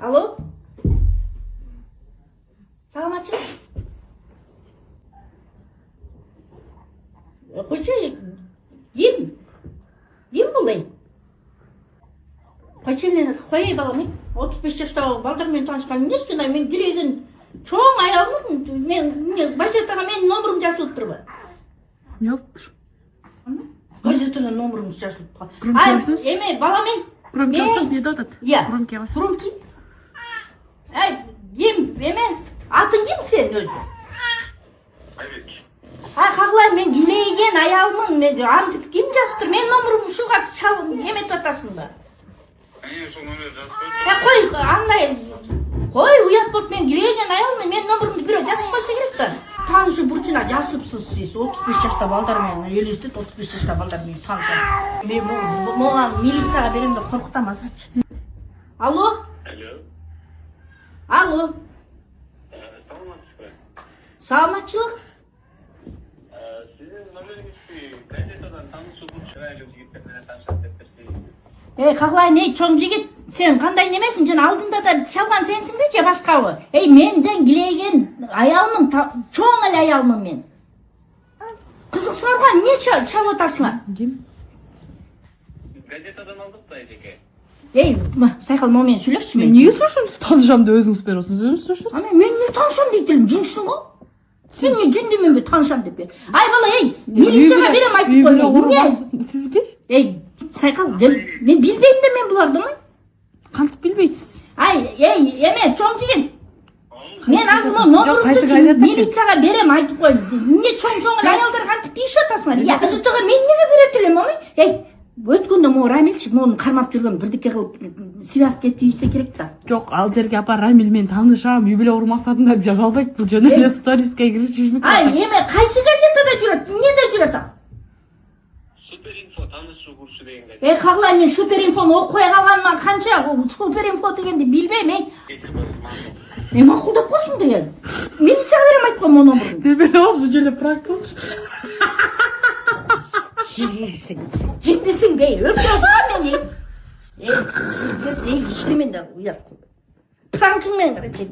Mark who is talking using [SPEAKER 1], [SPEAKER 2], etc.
[SPEAKER 1] Алло? Саламатчылык? Койчу, ким? Ким бул эй? Койчу, кой балам, 35 жаштагы балдар менен таанышкан эмесмин, мен килеген чоң аялмын. Мен газетага менин номерум жазылып турбу.
[SPEAKER 2] Не yaptır?
[SPEAKER 1] Газетага номерум жазылып турат.
[SPEAKER 2] Громкий аласыз?
[SPEAKER 1] Эме балам,
[SPEAKER 2] Громкий аласыз, не дадат?
[SPEAKER 1] Я.
[SPEAKER 2] Громкий аласыз?
[SPEAKER 1] Громкий. Ким, эме, атың ким сен өзү?
[SPEAKER 3] Айбек.
[SPEAKER 1] Кагылай, мен килейген аялмын. Антип ким жазыптыр? Менин номерум ушуга эметип атасыңдар.
[SPEAKER 3] Ошол номер жазып койчу.
[SPEAKER 1] Кой, андай, кой, уят болуп мен килейген аялмын. Менин номерумду бирөө жазып койсо керек да. Таанышы бурчуна жазыпсыз сиз. 35 жашта балдар менен элестет, 35 жашта балдар менен таанышам. Мен мага милицияга берем деп коркутамазырчы. Алло? Алло? Саламатчылык?
[SPEAKER 3] Сиздин номериңизди газетадан таанышуу чырайлуу жигиттер менен таанышат деп берсеңиз.
[SPEAKER 1] Кагылай, не чоң жигит, сен кандай немесиң? Жана алдында да чалган сенсиңби же башкабы? Менден килейген аялмын, чоң эле аялмын мен. Кызыксыңарбы? Эмне чалып атасыңар?
[SPEAKER 2] Ким?
[SPEAKER 3] Газетадан алдык да эжеке.
[SPEAKER 1] Сайкал, момен сүйлөшчү
[SPEAKER 2] Мен
[SPEAKER 1] мен.
[SPEAKER 2] неге слушаем сіз танышам деп өзіңіз бересіз? Өзіңіз слушаете?
[SPEAKER 1] Мен не танышам дейт элем, жүнсүң го? Сен не жүндү мен танышам деп бер. Ай бала, милицияга берем айтып кой.
[SPEAKER 2] Сіз бе?
[SPEAKER 1] Сайкал, мен билбейм да мен буларды.
[SPEAKER 2] Кантип билбейсиз?
[SPEAKER 1] Эме, чоң жигит. Мен азыр номерумду милицияга берем айтып кой. Эмне чоң аялдар кантип тийишип атасыңар? Газетага мен неге берет элем? Өткөндө могу Рамилчик мону кармап жүргөн бирдеке кылып связка тийсе керек да.
[SPEAKER 2] Жок, ал жерге апа Рамил мен таанышам, үй бүлө урмаксатында деп жаза албайт. Бул жөн эле сториске киришип жүрмөк.
[SPEAKER 1] Эме, кайсы газетада жүрөт? Эмнеде жүрөт ал?
[SPEAKER 3] Суперинфо таанышуу курсу деген газет.
[SPEAKER 1] Кагылай, мен суперинфону окуй калганыма канча суперинфо дегенди билбейм. Макулдап койсуң деген. Милицияга берем айтып кой мону номерду.
[SPEAKER 2] Дебеле болсо бул жөн эле пранк болчу. Жиндисиң бе? Өлтүрөсүң мени. Ишкимен да уят. Пранкыңмен кара чек.